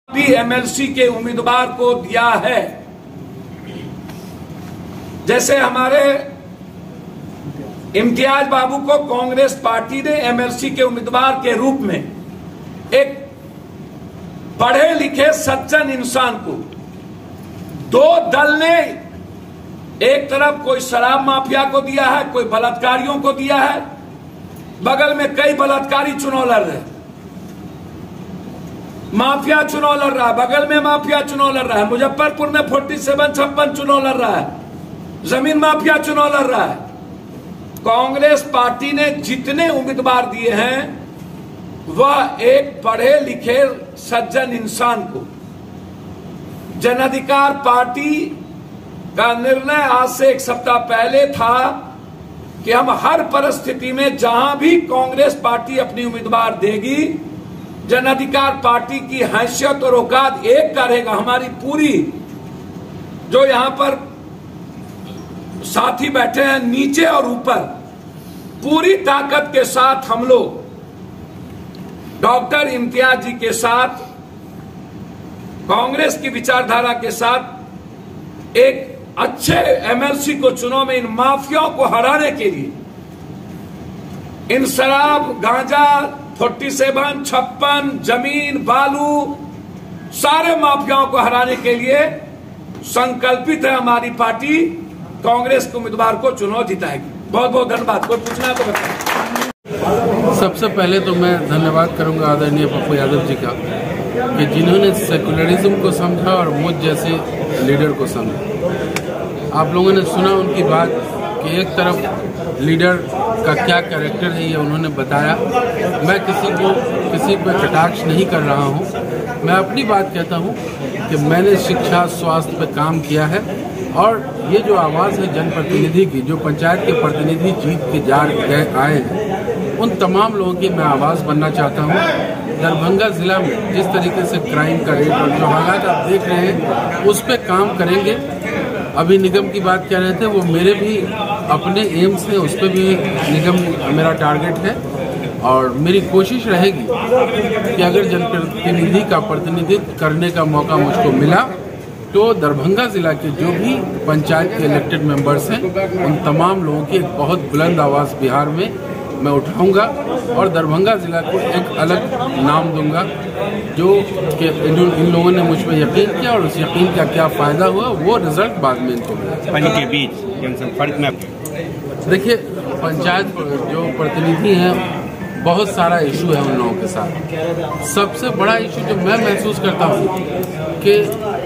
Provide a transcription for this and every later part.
भी एमएलसी के उम्मीदवार को दिया है। जैसे हमारे इम्तियाज बाबू को कांग्रेस पार्टी ने एमएलसी के उम्मीदवार के रूप में एक पढ़े लिखे सज्जन इंसान को, दो दल ने एक तरफ कोई शराब माफिया को दिया है, कोई बलात्कारियों को दिया है, बगल में कई बलात्कारी चुनाव लड़ रहे, माफिया चुनाव लड़ रहा है, बगल में माफिया चुनाव लड़ रहा है, मुजफ्फरपुर में 47-56 चुनाव लड़ रहा है, जमीन माफिया चुनाव लड़ रहा है। कांग्रेस पार्टी ने जितने उम्मीदवार दिए हैं वह एक पढ़े लिखे सज्जन इंसान को, जन अधिकार पार्टी का निर्णय आज से एक सप्ताह पहले था कि हम हर परिस्थिति में जहां भी कांग्रेस पार्टी अपनी उम्मीदवार देगी, जन अधिकार पार्टी की हैसियत और औकात एक का रहेगा। हमारी पूरी जो यहां पर साथी बैठे हैं नीचे और ऊपर, पूरी ताकत के साथ हम लोग डॉक्टर इम्तियाज जी के साथ, कांग्रेस की विचारधारा के साथ एक अच्छे एमएलसी को चुनाव में इन माफियाओं को हराने के लिए, इन शराब, गांजा, 47, 56, जमीन, बालू, सारे माफियाओं को हराने के लिए संकल्पित है हमारी पार्टी। कांग्रेस के उम्मीदवार को चुनाव जिताएगी। बहुत बहुत धन्यवाद। कोई पूछना है तो बताएं। सबसे पहले तो मैं धन्यवाद करूंगा आदरणीय पप्पू यादव जी का कि जिन्होंने सेकुलरिज्म को समझा और मुझ जैसे लीडर को समझा। आप लोगों ने सुना उनकी बात कि एक तरफ लीडर का क्या कैरेक्टर है ये उन्होंने बताया। मैं किसी पर कटाक्ष नहीं कर रहा हूँ। मैं अपनी बात कहता हूँ कि मैंने शिक्षा स्वास्थ्य पर काम किया है और ये जो आवाज़ है जनप्रतिनिधि की, जो पंचायत के प्रतिनिधि जीत के आए हैं, उन तमाम लोगों की मैं आवाज़ बनना चाहता हूँ। दरभंगा ज़िला में जिस तरीके से क्राइम का रेट और जो हालात आप देख रहे हैं उस पर काम करेंगे। अभी निगम की बात कह रहे थे, वो मेरे भी अपने एम्स हैं, उस पर भी निगम मेरा टारगेट है और मेरी कोशिश रहेगी कि अगर जनप्रतिनिधि का प्रतिनिधित्व करने का मौका मुझको मिला तो दरभंगा ज़िला के जो भी पंचायत के इलेक्टेड मेंबर्स हैं उन तमाम लोगों की एक बहुत बुलंद आवाज़ बिहार में मैं उठाऊंगा और दरभंगा ज़िला को एक अलग नाम दूंगा। जो कि इन लोगों ने मुझ पर यकीन किया और उस यकीन का क्या फ़ायदा हुआ वो रिजल्ट बाद में इनको मिला। के बीच फर्क में देखिए, पंचायत जो प्रतिनिधि हैं बहुत सारा इशू है उन लोगों के साथ। सबसे बड़ा इशू जो मैं महसूस करता हूँ कि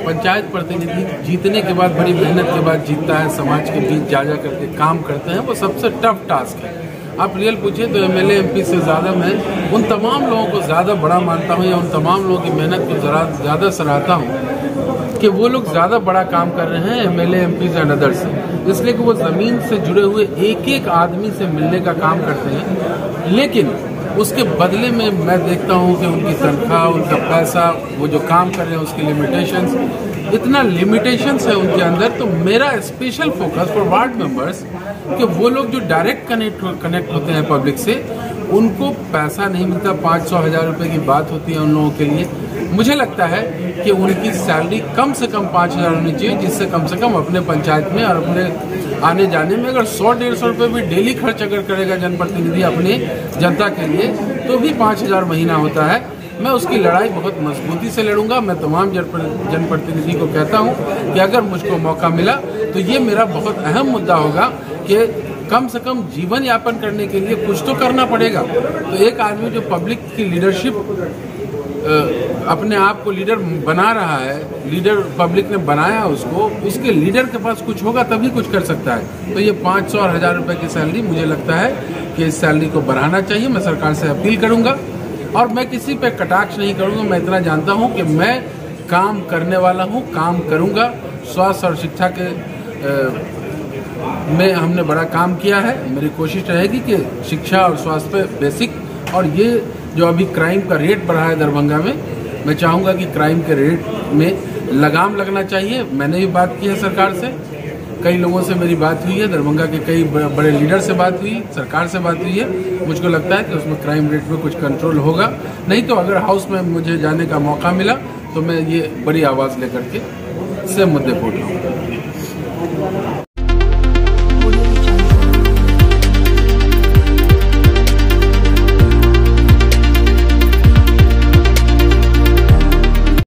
पंचायत प्रतिनिधि जीतने के बाद, बड़ी मेहनत के बाद जीतता है, समाज के बीच जा करके काम करते हैं, वो सबसे टफ टास्क है। आप रियल पूछिए तो एमएलए एमपी से ज़्यादा मैं उन तमाम लोगों को ज़्यादा बड़ा मानता हूँ या उन तमाम लोगों की मेहनत को ज़्यादा सराहता हूँ कि वो लोग ज़्यादा बड़ा काम कर रहे हैं एमएलए एमपी एंड अदर से, इसलिए कि वो ज़मीन से जुड़े हुए एक एक आदमी से मिलने का काम करते हैं। लेकिन उसके बदले में मैं देखता हूँ कि उनकी तनख्वाह, उनका पैसा, वो जो काम कर रहे हैं उसकी इतना लिमिटेशंस है उनके अंदर। तो मेरा special focus for ward members कि वो लोग जो डायरेक्ट कनेक्ट होते हैं पब्लिक से, उनको पैसा नहीं मिलता, 500-1000 रुपये की बात होती है उन लोगों के लिए। मुझे लगता है कि उनकी सैलरी कम से कम 5000 होनी चाहिए, जिससे कम से कम अपने पंचायत में और अपने आने जाने में अगर 100-150 रुपये भी डेली खर्च अगर करेगा जनप्रतिनिधि अपने जनता के लिए तो भी 5000 महीना होता है। मैं उसकी लड़ाई बहुत मजबूती से लड़ूंगा। मैं तमाम जनप्रतिनिधि को कहता हूं कि अगर मुझको मौका मिला तो ये मेरा बहुत अहम मुद्दा होगा कि कम से कम जीवन यापन करने के लिए कुछ तो करना पड़ेगा। तो एक आदमी जो पब्लिक की लीडरशिप अपने आप को लीडर बना रहा है, लीडर पब्लिक ने बनाया उसको, उसके लीडर के पास कुछ होगा तभी कुछ कर सकता है। तो ये 500 और 1000 रुपये की सैलरी, मुझे लगता है कि इस सैलरी को बढ़ाना चाहिए। मैं सरकार से अपील करूंगा और मैं किसी पे कटाक्ष नहीं करूंगा। मैं इतना जानता हूं कि मैं काम करने वाला हूं, काम करूंगा। स्वास्थ्य और शिक्षा के में हमने बड़ा काम किया है। मेरी कोशिश रहेगी कि शिक्षा और स्वास्थ्य पे बेसिक, और ये जो अभी क्राइम का रेट बढ़ा है दरभंगा में, मैं चाहूँगा कि क्राइम के रेट में लगाम लगना चाहिए। मैंने भी बात की है सरकार से, कई लोगों से मेरी बात हुई है, दरभंगा के कई बड़े लीडर से बात हुई, सरकार से बात हुई है। मुझको लगता है कि उसमें क्राइम रेट में कुछ कंट्रोल होगा। नहीं तो अगर हाउस में मुझे जाने का मौका मिला तो मैं ये बड़ी आवाज़ लेकर के से मुद्दे को उठाऊंगा।